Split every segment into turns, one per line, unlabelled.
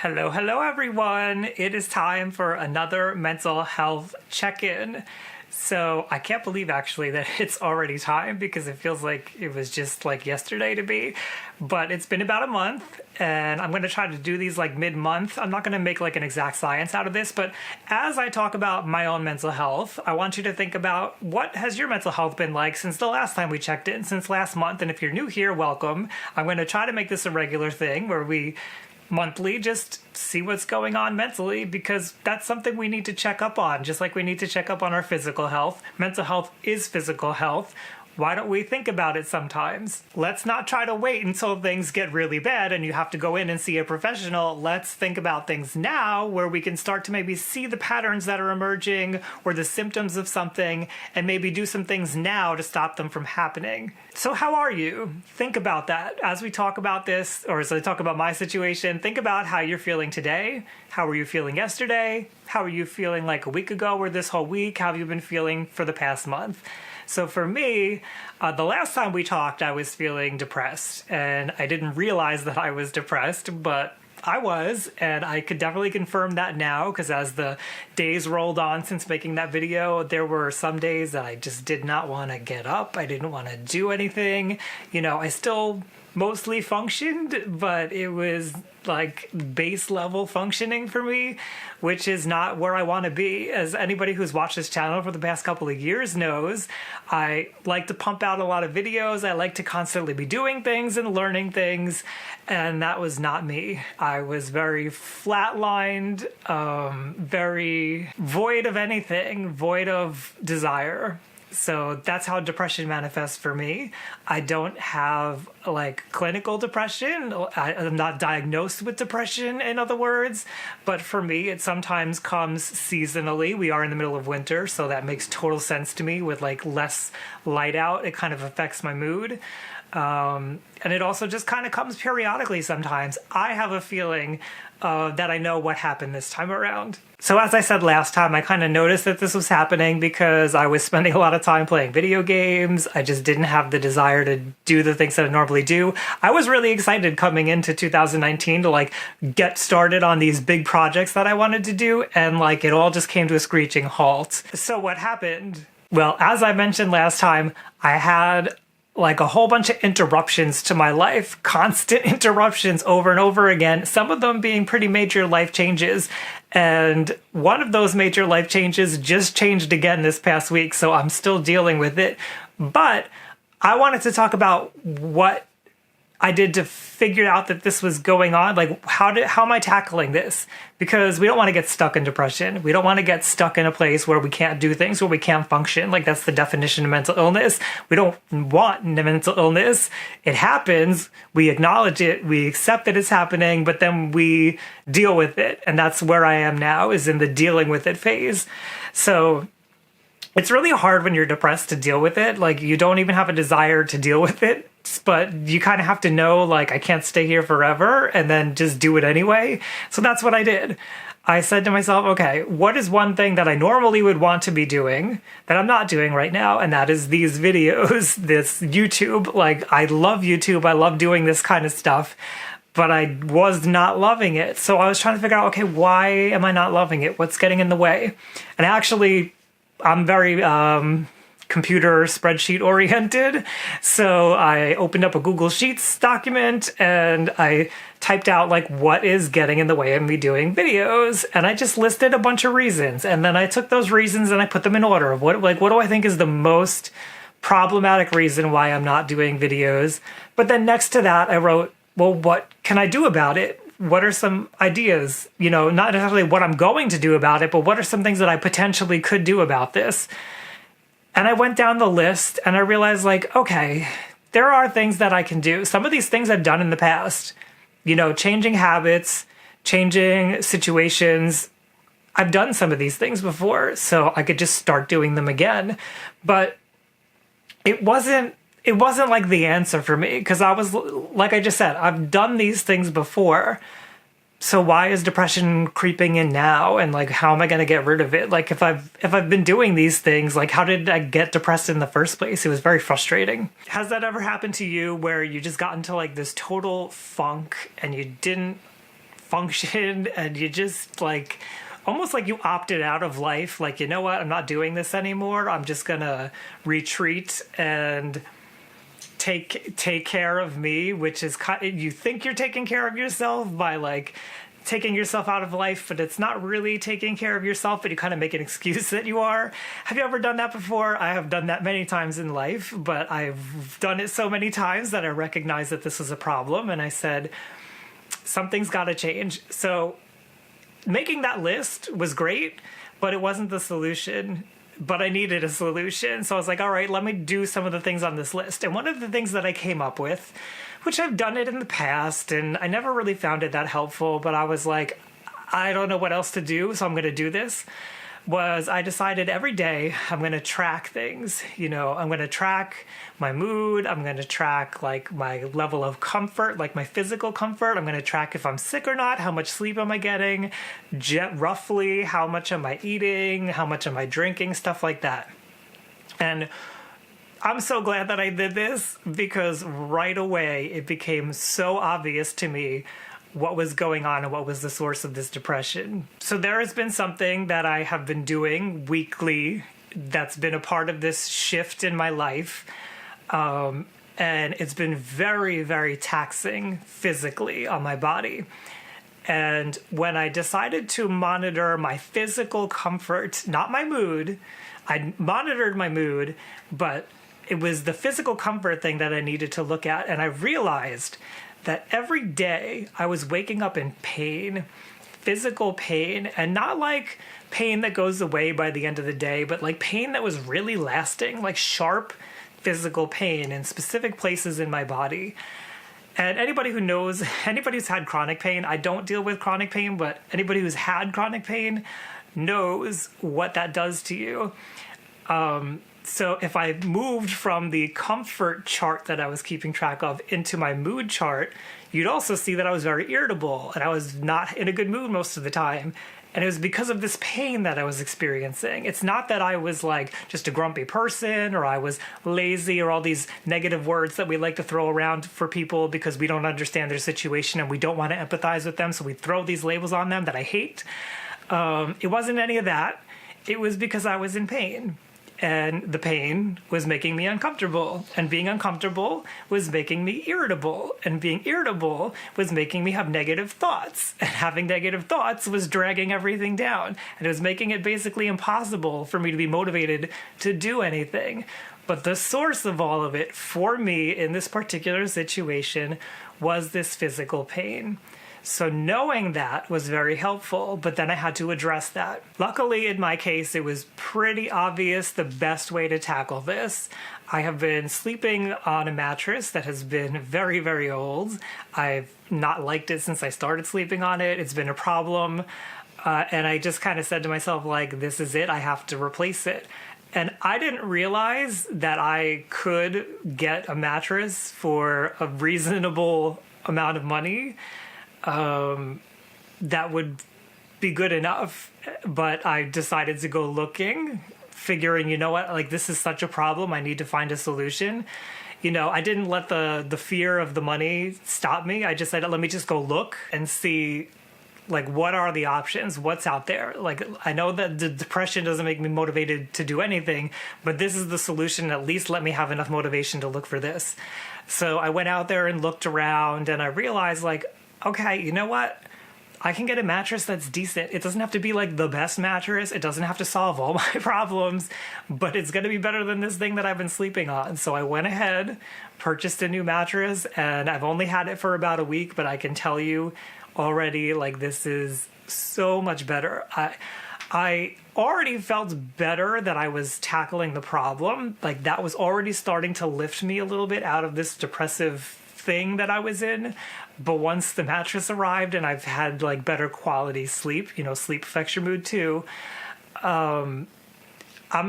Hello everyone. It is time for another mental health check-in. So I can't believe actually that it's already time because it feels like it was just like yesterday to me. But it's been about a month and I'm going to try to do these like mid-month. I'm not going to make like an exact science out of this, but as I talk about my own mental health, I want you to think about what has your mental health been like since the last time we checked in, since last month. And if you're new here, welcome. I'm going to try to make this a regular thing where we monthly just see what's going on mentally, because that's something we need to check up on, just like we need to check up on our physical health. Mental health is physical health. Why don't we think about it sometimes? Let's not try to wait until things get really bad and you have to go in and see a professional. Let's think about things now where we can start to maybe see the patterns that are emerging or the symptoms of something and maybe do some things now to stop them from happening. So how are you? Think about that. As we talk about this, or as I talk about my situation, think about how you're feeling today. How were you feeling yesterday? How were you feeling like a week ago or this whole week? How have you been feeling for the past month? So for me, the last time we talked, I was feeling depressed, and I didn't realize that I was depressed, but I was, and I could definitely confirm that now, because as the days rolled on since making that video, there were some days that I just did not want to get up. I didn't want to do anything. You know, I still mostly functioned, but it was like base level functioning for me, which is not where I want to be. As anybody who's watched this channel for the past couple of years knows, I like to pump out a lot of videos. I like to constantly be doing things and learning things, and that was not me. I was very flatlined, very void of anything, void of desire. So that's how depression manifests for me. I don't have like clinical depression. I'm not diagnosed with depression, in other words. But for me, it sometimes comes seasonally. We are in the middle of winter, so that makes total sense to me. With like less light out, it kind of affects my mood. And it also just kind of comes periodically sometimes. I have a feeling that I know what happened this time around. So as I said last time, I kind of noticed that this was happening because I was spending a lot of time playing video games. I just didn't have the desire to do the things that I normally do. I was really excited coming into 2019 to like get started on these big projects that I wanted to do, and like it all just came to a screeching halt. So what happened? Well, as I mentioned last time, I had like a whole bunch of interruptions to my life, constant interruptions over and over again, some of them being pretty major life changes. And one of those major life changes just changed again this past week, so I'm still dealing with it. But I wanted to talk about what I did to figure out that this was going on. Like, how am I tackling this? Because we don't want to get stuck in depression. We don't want to get stuck in a place where we can't do things, where we can't function. Like, that's the definition of mental illness. We don't want mental illness. It happens. We acknowledge it. We accept that it's happening, but then we deal with it. And that's where I am now, is in the dealing with it phase. So it's really hard when you're depressed to deal with it. Like, you don't even have a desire to deal with it, but you kind of have to know, like, I can't stay here forever, and then just do it anyway. So that's what I did. I said to myself, okay, what is one thing that I normally would want to be doing that I'm not doing right now? And that is these videos, this YouTube. Like, I love YouTube. I love doing this kind of stuff, but I was not loving it. So I was trying to figure out, okay, why am I not loving it? What's getting in the way? And actually, I'm very computer spreadsheet oriented. So I opened up a Google Sheets document and I typed out like what is getting in the way of me doing videos. And I just listed a bunch of reasons. And then I took those reasons and I put them in order of what do I think is the most problematic reason why I'm not doing videos. But then next to that, I wrote, well, what can I do about it? What are some ideas? You know, not necessarily what I'm going to do about it, but what are some things that I potentially could do about this? And I went down the list and I realized, like, okay, there are things that I can do. Some of these things I've done in the past, you know, changing habits, changing situations. I've done some of these things before, so I could just start doing them again. But it wasn't like the answer for me, because I was, like I just said, I've done these things before. So why is depression creeping in now? And like, how am I going to get rid of it? Like, if I've been doing these things, like, how did I get depressed in the first place? It was very frustrating. Has that ever happened to you where you just got into like this total funk and you didn't function, and you just like almost like you opted out of life. Like, you know what? I'm not doing this anymore. I'm just gonna retreat and take care of me, which is you think you're taking care of yourself by like taking yourself out of life, but it's not really taking care of yourself, but you kind of make an excuse that you are. Have you ever done that before? I have done that many times in life, but I've done it so many times that I recognized that this was a problem, and I said, something's got to change. So making that list was great, but it wasn't the solution. But I needed a solution. So I was like, all right, let me do some of the things on this list. And one of the things that I came up with, which I've done it in the past, and I never really found it that helpful, but I was like, I don't know what else to do, so I'm going to do this, was I decided every day I'm going to track things. You know, I'm going to track my mood. I'm going to track like my level of comfort, like my physical comfort. I'm going to track if I'm sick or not, how much sleep am I getting, roughly how much am I eating, how much am I drinking, stuff like that. And I'm so glad that I did this, because right away it became so obvious to me what was going on and what was the source of this depression. So there has been something that I have been doing weekly that's been a part of this shift in my life. And it's been very, very taxing physically on my body. And when I decided to monitor my physical comfort, not my mood, I monitored my mood, but it was the physical comfort thing that I needed to look at. And I realized that every day I was waking up in pain, physical pain, and not like pain that goes away by the end of the day, but like pain that was really lasting, like sharp physical pain in specific places in my body. And anybody who knows, anybody who's had chronic pain, I don't deal with chronic pain, but anybody who's had chronic pain knows what that does to you. So if I moved from the comfort chart that I was keeping track of into my mood chart, you'd also see that I was very irritable and I was not in a good mood most of the time. And it was because of this pain that I was experiencing. It's not that I was like just a grumpy person or I was lazy or all these negative words that we like to throw around for people because we don't understand their situation and we don't want to empathize with them. So we throw these labels on them that I hate. It wasn't any of that. It was because I was in pain. And the pain was making me uncomfortable. And being uncomfortable was making me irritable. And being irritable was making me have negative thoughts. And having negative thoughts was dragging everything down. And it was making it basically impossible for me to be motivated to do anything. But the source of all of it for me in this particular situation was this physical pain. So knowing that was very helpful, but then I had to address that. Luckily, in my case, it was pretty obvious the best way to tackle this. I have been sleeping on a mattress that has been very, very old. I've not liked it since I started sleeping on it. It's been a problem. And I just kind of said to myself, like, this is it. I have to replace it. And I didn't realize that I could get a mattress for a reasonable amount of money. That would be good enough, but I decided to go looking, figuring, you know what, like this is such a problem, I need to find a solution. You know, I didn't let the fear of the money stop me. I just said, let me just go look and see, like, what are the options, what's out there. Like, I know that the depression doesn't make me motivated to do anything, but this is the solution. At least let me have enough motivation to look for this. So I went out there and looked around, and I realized, like, okay, you know what? I can get a mattress that's decent. It doesn't have to be like the best mattress. It doesn't have to solve all my problems, but it's going to be better than this thing that I've been sleeping on. So I went ahead, purchased a new mattress, and I've only had it for about a week, but I can tell you already, like, this is so much better. I already felt better that I was tackling the problem. Like, that was already starting to lift me a little bit out of this depressive thing that I was in. But once the mattress arrived and I've had like better quality sleep, you know, sleep affects your mood too. I'm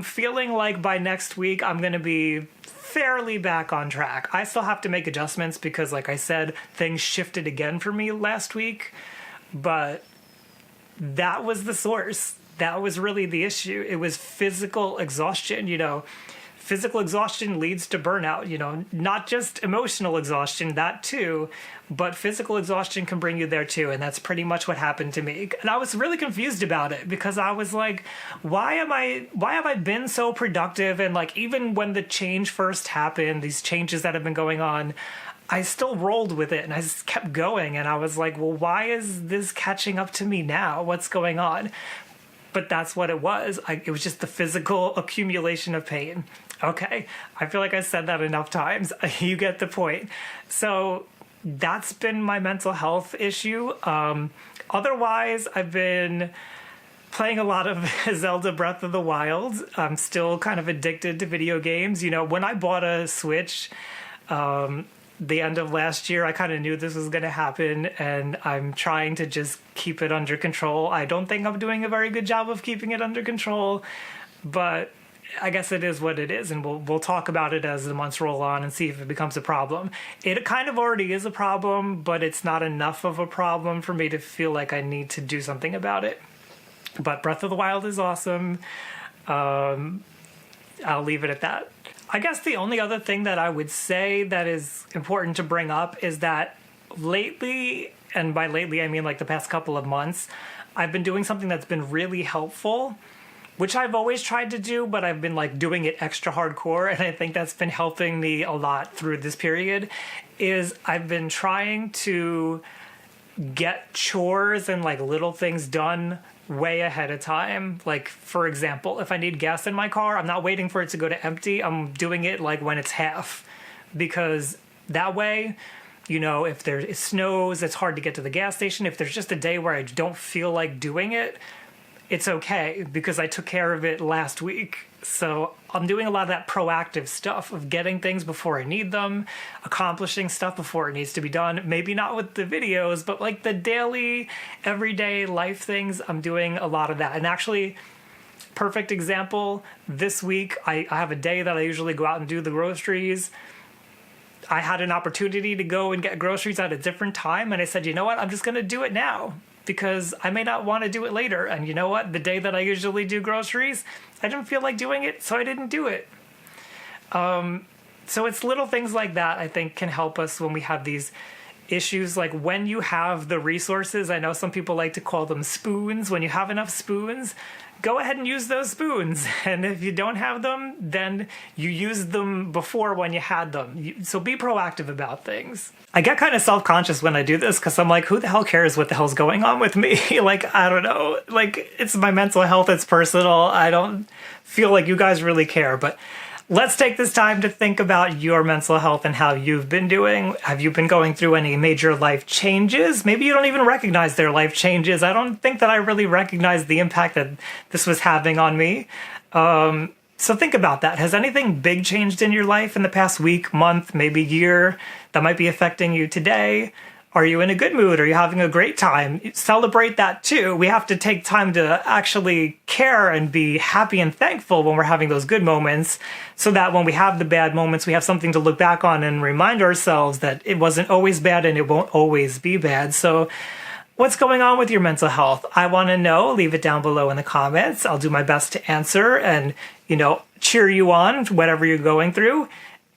feeling like by next week I'm going to be fairly back on track. I still have to make adjustments because, like I said, things shifted again for me last week, but that was the source. That was really the issue. It was physical exhaustion, you know. physical exhaustion leads to burnout, not just emotional exhaustion, that too, but physical exhaustion can bring you there too. And that's pretty much what happened to me. And I was really confused about it because I was like, why have I been so productive? And like, even when the change first happened, these changes that have been going on, I still rolled with it and I just kept going. And I was like, well, why is this catching up to me now? What's going on? But that's what it was. It was just the physical accumulation of pain. Okay, I feel like I said that enough times. You get the point. So that's been my mental health issue. Otherwise, I've been playing a lot of Zelda Breath of the Wild. I'm still kind of addicted to video games. When I bought a Switch, the end of last year, I kind of knew this was going to happen, and I'm trying to just keep it under control. I don't think I'm doing a very good job of keeping it under control, but I guess it is what it is, and we'll talk about it as the months roll on and see if it becomes a problem. It kind of already is a problem, but it's not enough of a problem for me to feel like I need to do something about it. But Breath of the Wild is awesome. I'll leave it at that. I guess the only other thing that I would say that is important to bring up is that lately, and by lately I mean like the past couple of months, I've been doing something that's been really helpful, which I've always tried to do, but I've been like doing it extra hardcore, and I think that's been helping me a lot through this period, is I've been trying to get chores and like little things done way ahead of time. Like, for example, if I need gas in my car, I'm not waiting for it to go to empty. I'm doing it like when it's half, because that way, if it snows, it's hard to get to the gas station. If there's just a day where I don't feel like doing it, it's okay because I took care of it last week. So I'm doing a lot of that proactive stuff of getting things before I need them, accomplishing stuff before it needs to be done. Maybe not with the videos, but like the daily, everyday life things, I'm doing a lot of that. And actually, perfect example, this week, I have a day that I usually go out and do the groceries. I had an opportunity to go and get groceries at a different time, and I said, you know what, I'm just going to do it now, because I may not want to do it later. And you know what? The day that I usually do groceries, I didn't feel like doing it, so I didn't do it. So it's little things like that, I think, can help us when we have these issues. Like when you have the resources, I know some people like to call them spoons. When you have enough spoons, go ahead and use those spoons. And if you don't have them, then you used them before when you had them. So be proactive about things. I get kind of self-conscious when I do this because I'm like, who the hell cares what the hell's going on with me? Like, I don't know. Like, it's my mental health. It's personal. I don't feel like you guys really care. But let's take this time to think about your mental health and how you've been doing. Have you been going through any major life changes? Maybe you don't even recognize their life changes. I don't think that I really recognize the impact that this was having on me. So think about that. Has anything big changed in your life in the past week, month, maybe year that might be affecting you today? Are you in a good mood? Are you having a great time? Celebrate that too. We have to take time to actually care and be happy and thankful when we're having those good moments, so that when we have the bad moments, we have something to look back on and remind ourselves that it wasn't always bad and it won't always be bad. So what's going on with your mental health? I want to know. Leave it down below in the comments. I'll do my best to answer and, cheer you on, whatever you're going through.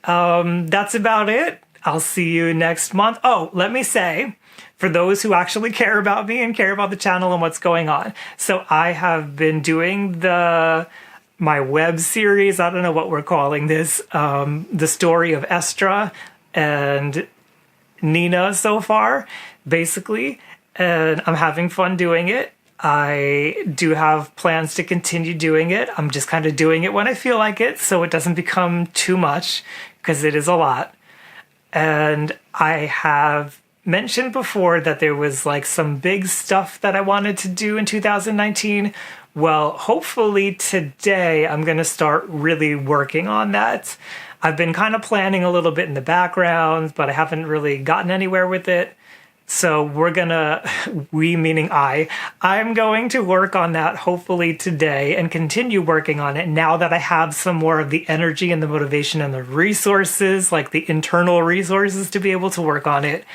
That's about it. I'll see you next month. Oh, let me say, for those who actually care about me and care about the channel and what's going on. So I have been doing my web series. I don't know what we're calling this. The story of Estra and Nina so far, basically. And I'm having fun doing it. I do have plans to continue doing it. I'm just kind of doing it when I feel like it, so it doesn't become too much, because it is a lot. And I have mentioned before that there was like some big stuff that I wanted to do in 2019. Well, hopefully today I'm going to start really working on that. I've been kind of planning a little bit in the background, but I haven't really gotten anywhere with it. So we meaning I'm going to work on that hopefully today and continue working on it now that I have some more of the energy and the motivation and the resources, like the internal resources, to be able to work on it.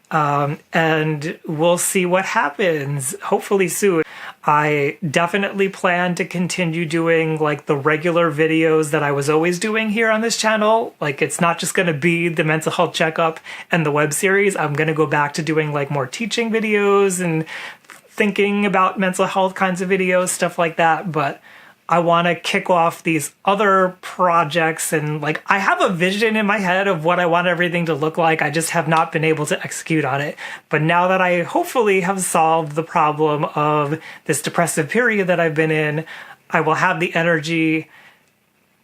And we'll see what happens, hopefully soon. I definitely plan to continue doing like the regular videos that I was always doing here on this channel. Like it's not just going to be the mental health checkup and the web series. I'm going to go back to doing like more teaching videos and thinking about mental health kinds of videos, stuff like that. But I want to kick off these other projects, and like I have a vision in my head of what I want everything to look like. I just have not been able to execute on it. But now that I hopefully have solved the problem of this depressive period that I've been in, I will have the energy,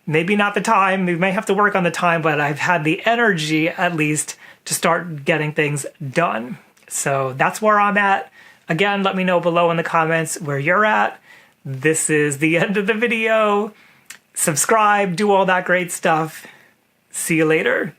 maybe not the time, we may have to work on the time, but I've had the energy at least to start getting things done. So that's where I'm at. Again, let me know below in the comments where you're at. This is the end of the video. Subscribe, do all that great stuff. See you later.